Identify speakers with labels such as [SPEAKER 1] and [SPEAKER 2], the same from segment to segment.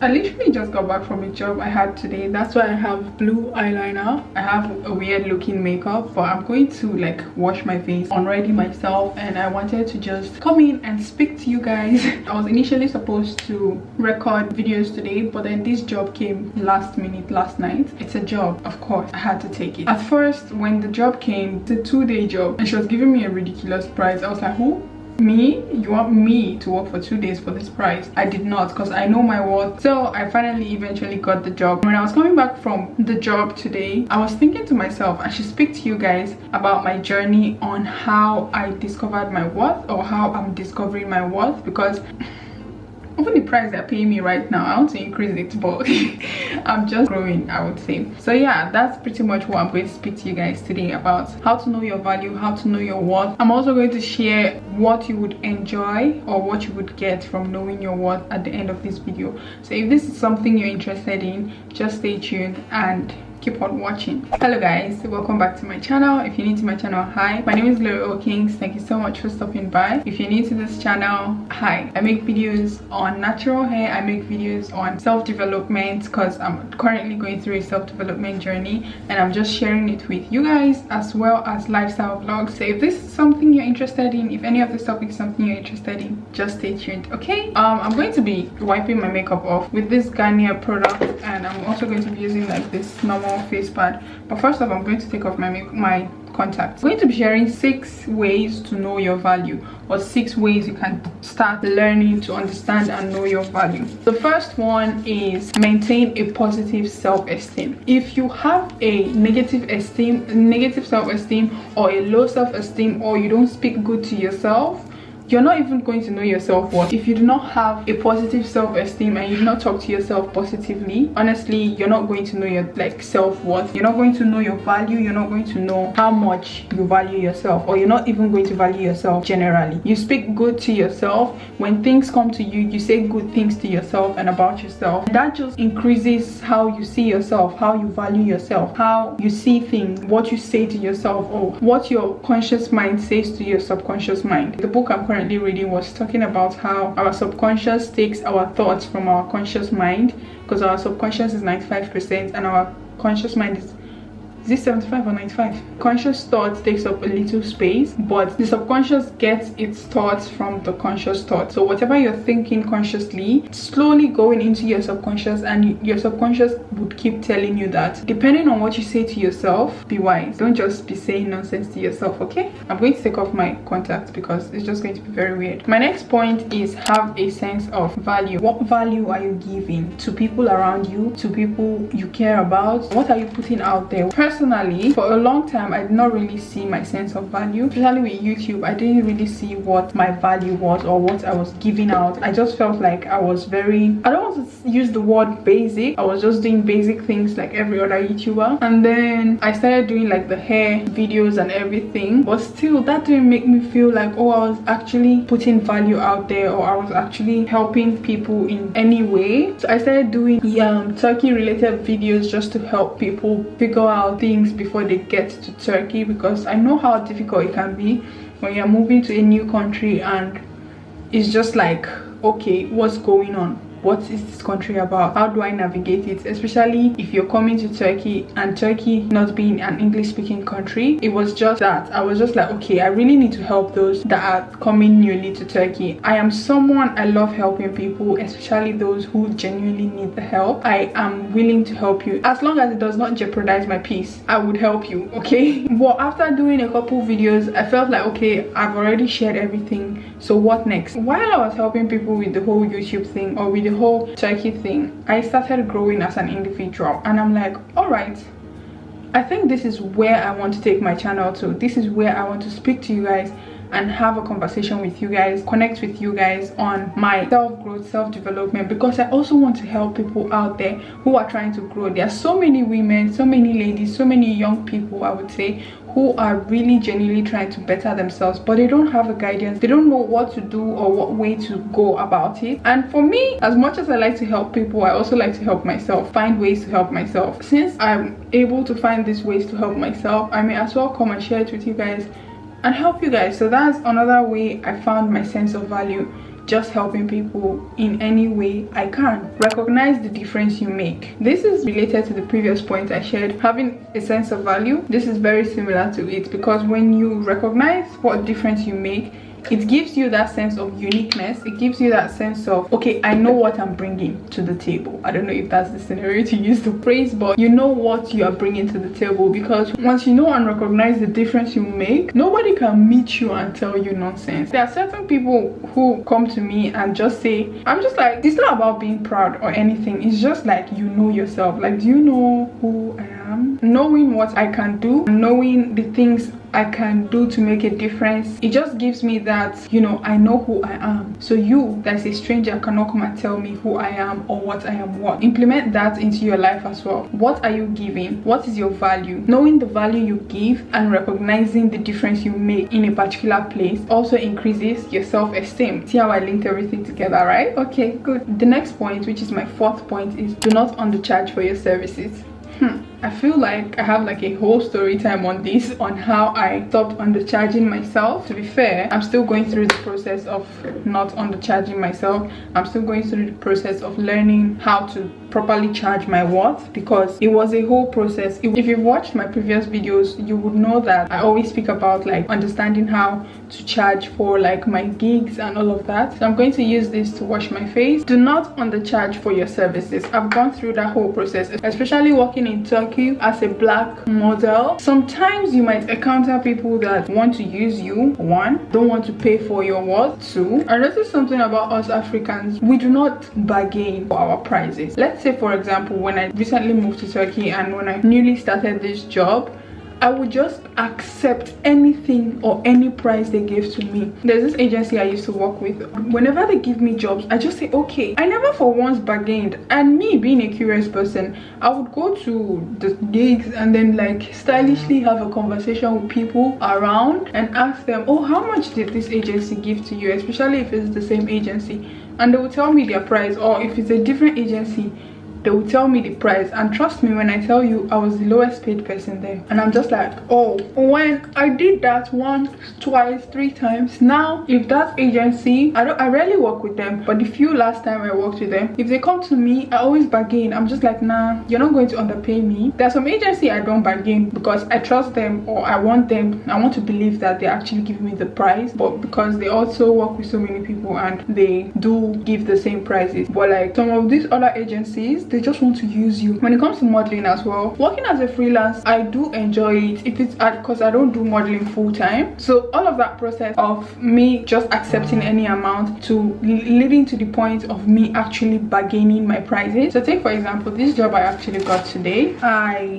[SPEAKER 1] I literally just got back from a job I had today. That's why I have blue eyeliner. I have a weird looking makeup, but I'm going to like wash my face, unready myself, and I wanted to just come in and speak to you guys. I was initially supposed to record videos today, but then this job came last minute last night. It's a job, of course, I had to take it. At first, when the job came, it's a 2-day job and she was giving me a ridiculous price. I was like, who? Me? You want me to work for 2 days for this price? I did not, because I know my worth. So I finally eventually got the job. When I was coming back from the job today, I was thinking to myself, I should speak to you guys about my journey on how I discovered my worth, or how I'm discovering my worth, because even the price they're paying me right now, I want to increase it, but I'm just growing, I would say. So yeah, that's pretty much what I'm going to speak to you guys today about: how to know your value, how to know your worth. I'm also going to share what you would enjoy or what you would get from knowing your worth at the end of this video. So if this is something you're interested in, just stay tuned and keep on watching. Hello guys, welcome back to my channel. If you're new to my channel, hi, my name is Okings. Thank you so much for stopping by. If you're new to this channel, hi, I make videos on natural hair. I make videos on self-development because I'm currently going through a self-development journey, and I'm just sharing it with you guys, as well as lifestyle vlogs. So if this is something you're interested in, if any of this topic is something you're interested in, just stay tuned. Okay, I'm going to be wiping my makeup off with this Garnier product, and I'm also going to be using like this normal face pad. But first off, I'm going to take off my contacts. I'm going to be sharing 6 ways to know your value, or 6 ways you can start learning to understand and know your value. The first one is maintain a positive self-esteem. If you have a negative self-esteem, or a low self-esteem, or you don't speak good to yourself, you're not even going to know your self-worth. If you do not have a positive self-esteem and you do not talk to yourself positively, honestly, you're not going to know your self-worth. You're not going to know your value. You're not going to know how much you value yourself, or you're not even going to value yourself generally. You speak good to yourself. When things come to you, you say good things to yourself and about yourself. That just increases how you see yourself, how you value yourself, how you see things, what you say to yourself, or what your conscious mind says to your subconscious mind. The book I'm currently reading was talking about how our subconscious takes our thoughts from our conscious mind, because our subconscious is 95% and our conscious mind is this 75 or 95. Conscious thought takes up a little space, but the subconscious gets its thoughts from the conscious thought. So whatever you're thinking consciously, slowly going into your subconscious, and your subconscious would keep telling you that. Depending on what you say to yourself, be wise. Don't just be saying nonsense to yourself, okay? I'm going to take off my contacts because it's just going to be very weird. My next point is have a sense of value. What value are you giving to people around you, to people you care about? What are you putting out there? Personally, for a long time, I did not really see my sense of value. Especially with YouTube, I didn't really see what my value was or what I was giving out. I just felt like I was very, I don't want to use the word basic. I was just doing basic things like every other YouTuber. And then I started doing like the hair videos and everything. But still, that didn't make me feel like, oh, I was actually putting value out there, or I was actually helping people in any way. So I started doing Turkey related videos just to help people figure out things before they get to Turkey, because I know how difficult it can be when you're moving to a new country and it's just like, okay, what's going on? What is this country about? How do I navigate it? Especially if you're coming to Turkey, and Turkey not being an English-speaking country. It was just that I was just like, okay, I really need to help those that are coming newly to Turkey. I am someone, I love helping people, especially those who genuinely need the help. I am willing to help you as long as it does not jeopardize my peace. I would help you, okay? Well, after doing a couple videos, I felt like, okay, I've already shared everything, so what next? While I was helping people with the whole YouTube thing, or with the whole Turkey thing, I started growing as an individual, and I'm like, all right, I think this is where I want to take my channel to. This is where I want to speak to you guys and have a conversation with you guys, connect with you guys on my self-growth, self-development, because I also want to help people out there who are trying to grow. There are so many women, so many ladies, so many young people, I would say, who are really genuinely trying to better themselves, but they don't have a guidance. They don't know what to do or what way to go about it. And for me, as much as I like to help people, I also like to help myself, find ways to help myself. Since I'm able to find these ways to help myself, I may as well come and share it with you guys and help you guys. So that's another way I found my sense of value. just helping people in any way I can. Recognize the difference you make. This is related to the previous point I shared, having a sense of value. This is very similar to it, because when you recognize what difference you make, it gives you that sense of uniqueness. It gives you that sense of, okay, I know what I'm bringing to the table. I don't know if that's the scenario to use the phrase, but you know what you are bringing to the table, because once you know and recognize the difference you make, nobody can meet you and tell you nonsense. There are certain people who come to me and just say, I'm just like, it's not about being proud or anything. It's just like, you know yourself. Like, do you know who I am? Knowing what I can do, knowing the things I can do to make a difference, it just gives me that, you know, I know who I am. So you, that's a stranger, cannot come and tell me who I am or what I am what. Implement that into your life as well. What are you giving? What is your value? Knowing the value you give and recognizing the difference you make in a particular place also increases your self-esteem. See how I linked everything together, right? Okay, good. The next point, which is my fourth point, is do not undercharge for your services. I feel like I have like a whole story time on this, on how I stopped undercharging myself. To be fair, I'm still going through the process of not undercharging myself. I'm still going through the process of learning how to properly charge my worth, because it was a whole process. If you've watched my previous videos, you would know that I always speak about like understanding how to charge for like my gigs and all of that. So I'm going to use this to wash my face. Do not undercharge for your services. I've gone through that whole process, especially working in Turkey as a black model. Sometimes you might encounter people that want to use you. One, don't want to pay for your worth. Two, I noticed something about us Africans. We do not bargain for our prices. Let's say, for example, when I recently moved to Turkey and when I newly started this job, I would just accept anything or any price they gave to me. There's this agency I used to work with. Whenever they give me jobs, I just say okay. I never for once bargained. And me being a curious person, I would go to the gigs and then like stylishly have a conversation with people around and ask them, oh, how much did this agency give to you? Especially if it's the same agency. And they will tell me their price, or if it's a different agency, they will tell me the price. And trust me when I tell you, I was the lowest paid person there. And I'm just like, oh, when I did that once, twice, 3 times, now if that agency, I rarely work with them, but the few last time I worked with them, if they come to me, I always bargain. I'm just like, nah, you're not going to underpay me. There's some agency I don't bargain because I trust them, or I want to believe that they're actually giving me the price, but because they also work with so many people and they do give the same prices. But like some of these other agencies, they just want to use you. When it comes to modeling as well, working as a freelance, I do enjoy it if it's because I don't do modeling full time. So all of that process of me just accepting any amount to leading to the point of me actually bargaining my prices. So take for example this job I actually got today.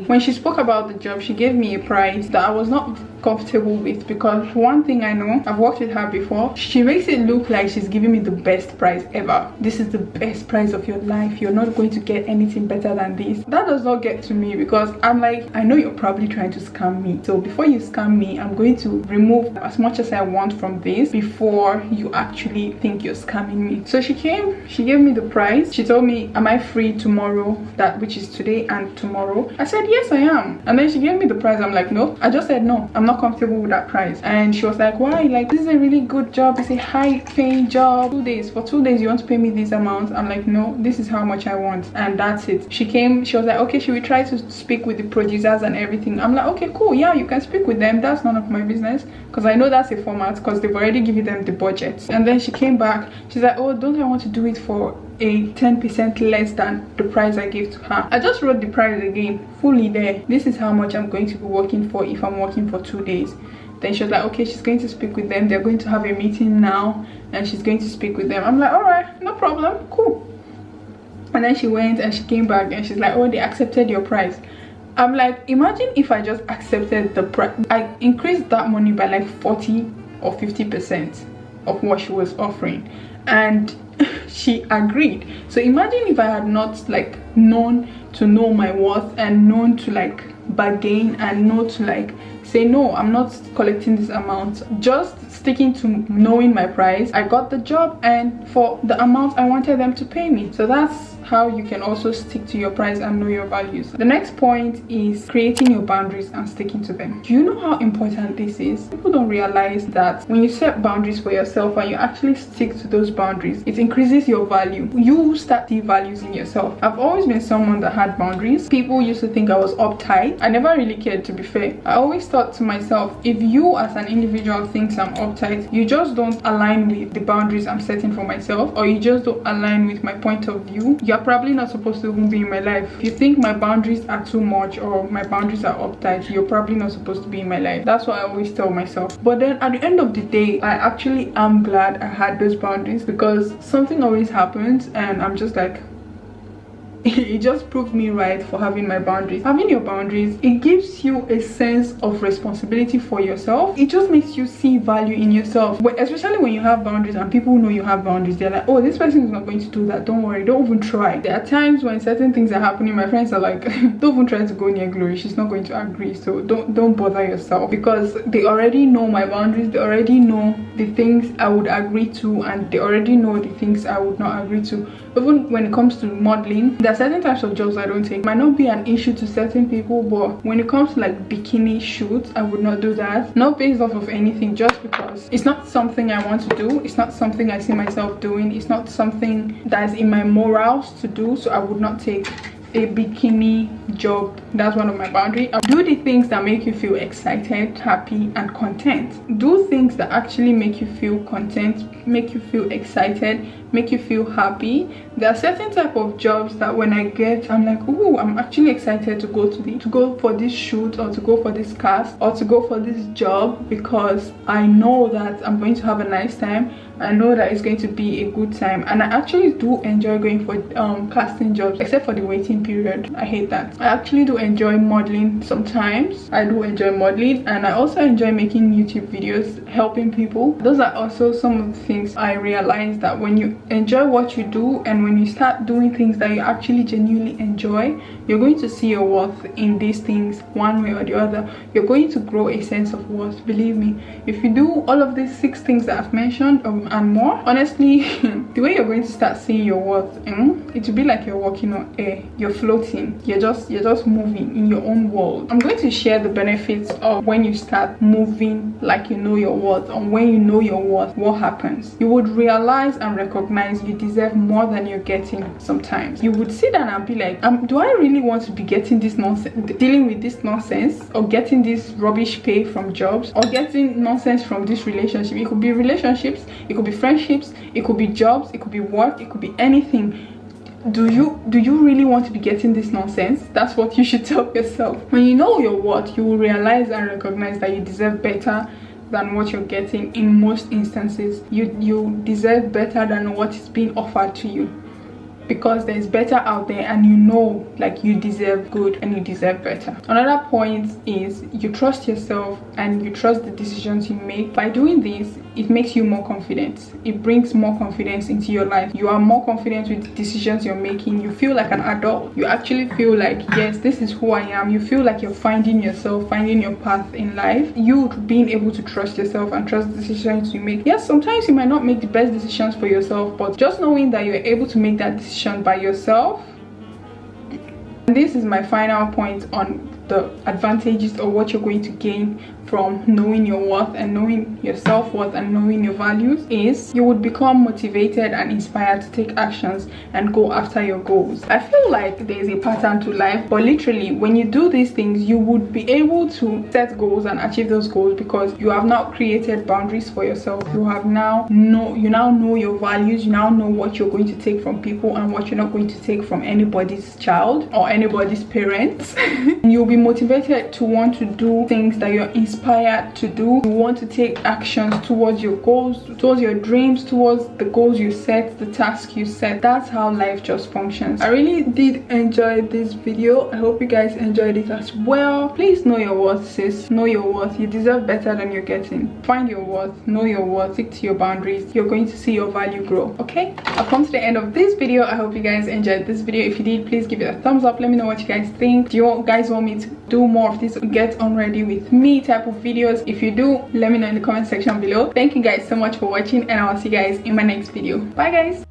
[SPEAKER 1] When she spoke about the job, she gave me a price that I was not comfortable with, because one thing I know, I've worked with her before, she makes it look like she's giving me the best price ever. This is the best price of your life, you're not going to get anything better than this. That does not get to me, because I'm like, I know you're probably trying to scam me, so before you scam me, I'm going to remove as much as I want from this before you actually think you're scamming me. So she came, she gave me the price. She told me, am I free tomorrow, that which is today and tomorrow? I said yes, I am. And then she gave me the price. I'm like, no. I just said no, I'm not comfortable with that price. And she was like, why? Like, this is a really good job, it's a high paying job. 2 days, for 2 days you want to pay me this amount? I'm like, no, this is how much I want, and that's it. She came, she was like, okay, should we try to speak with the producers and everything? I'm like, okay, cool, yeah, you can speak with them, that's none of my business, because I know that's a format, because they've already given them the budget. And then she came back, she's like, oh, don't I want to do it for a 10% less than the price I gave to her? I just wrote the price again, fully there. This is how much I'm going to be working for if I'm working for 2 days. Then she was like, okay, she's going to speak with them, they're going to have a meeting now and she's going to speak with them. I'm like, all right, no problem, cool. And then she went and she came back and she's like, oh, they accepted your price. I'm like, imagine if I just accepted the price. I increased that money by like 40 or 50% of what she was offering, and she agreed. So imagine if I had not like known to know my worth and known to like bargain and know to like say, no, I'm not collecting this amount. Just sticking to knowing my price, I got the job and for the amount I wanted them to pay me. So that's how you can also stick to your price and know your values. The next point is creating your boundaries and sticking to them. Do you know how important this is? People don't realize that when you set boundaries for yourself and you actually stick to those boundaries, it increases your value. You start to see values in yourself. I've always been someone that had boundaries. People used to think I was uptight. I never really cared, to be fair. I always thought to myself, if you as an individual thinks I'm uptight, you just don't align with the boundaries I'm setting for myself, or you just don't align with my point of view. You're probably not supposed to even be in my life. If you think my boundaries are too much or my boundaries are uptight, you're probably not supposed to be in my life. That's what I always tell myself. But then at the end of the day, I actually am glad I had those boundaries, because something always happens and I'm just like, it just proved me right for having my boundaries. Having your boundaries, it gives you a sense of responsibility for yourself. It just makes you see value in yourself. But especially when you have boundaries and people know you have boundaries, they're like, oh, this person is not going to do that, don't worry, don't even try. There are times when certain things are happening, my friends are like, don't even try to go near Glory, she's not going to agree, so don't bother yourself. Because they already know my boundaries, they already know the things I would agree to, and they already know the things I would not agree to. Even when it comes to modeling, there are certain types of jobs I don't take. Might not be an issue to certain people, but when it comes to like bikini shoots, I would not do that. Not based off of anything, just because it's not something I want to do. It's not something I see myself doing. It's not something that's in my morals to do, so I would not take a bikini job. That's one of my boundaries. Do the things that make you feel excited, happy, and content. Do things that actually make you feel content, make you feel excited, make you feel happy. There are certain type of jobs that when I get, I'm like, oh, I'm actually excited to go for this shoot, or to go for this cast, or to go for this job, because I know that I'm going to have a nice time. I know that it's going to be a good time, and I actually do enjoy going for casting jobs, except for the waiting period. I hate that. I actually do enjoy modeling sometimes. I do enjoy modeling, and I also enjoy making YouTube videos, helping people. Those are also some of the things I realized, that when you enjoy what you do and when you start doing things that you actually genuinely enjoy, you're going to see your worth in these things one way or the other. You're going to grow a sense of worth. Believe me, if you do all of these 6 things that I've mentioned and more, honestly, the way you're going to start seeing your worth, it will be like you're walking on air. You're floating. You're just moving in your own world. I'm going to share the benefits of when you start moving like you know your worth. And when you know your worth, what happens? You would realize and recognize you deserve more than you're getting. Sometimes you would sit down and be like, do I really want to be getting this nonsense, dealing with this nonsense, or getting this rubbish pay from jobs, or getting nonsense from this relationship? It could be relationships, it could be friendships, it could be jobs, it could be work, it could be anything. Do you really want to be getting this nonsense? That's what you should tell yourself. When you know your worth, you will realize and recognize that you deserve better than what you're getting. In most instances, you deserve better than what is being offered to you, because there's better out there, and you know, like, you deserve good and you deserve better. Another point is you trust yourself and you trust the decisions you make. By doing this, it makes you more confident. It brings more confidence into your life. You are more confident with the decisions you're making. You feel like an adult. You actually feel like, yes, this is who I am. You feel like you're finding yourself, finding your path in life. You being able to trust yourself and trust the decisions you make. Yes, sometimes you might not make the best decisions for yourself, but just knowing that you're able to make that decision by yourself. And this is my final point on the advantages of what you're going to gain from knowing your worth and knowing your self-worth and knowing your values, is you would become motivated and inspired to take actions and go after your goals. I feel like there's a pattern to life, but literally when you do these things, you would be able to set goals and achieve those goals, because you have now created boundaries for yourself. You now know your values. You now know what you're going to take from people and what you're not going to take from anybody's child or anybody's parents. You'll be motivated to want to do things that you're inspired to do. You want to take actions towards your goals, towards your dreams, towards the goals you set, the tasks you set. That's how life just functions. I really did enjoy this video. I hope you guys enjoyed it as well. Please know your worth, sis. Know your worth. You deserve better than you're getting. Find your worth. Know your worth. Stick to your boundaries. You're going to see your value grow. Okay, I've come to the end of this video. I hope you guys enjoyed this video. If you did, please give it a thumbs up. Let me know what you guys think. Do you guys want me to do more of this get on ready with me type of videos? If you do, let me know in the comment section below. Thank you guys so much for watching, and I will see you guys in my next video. Bye guys.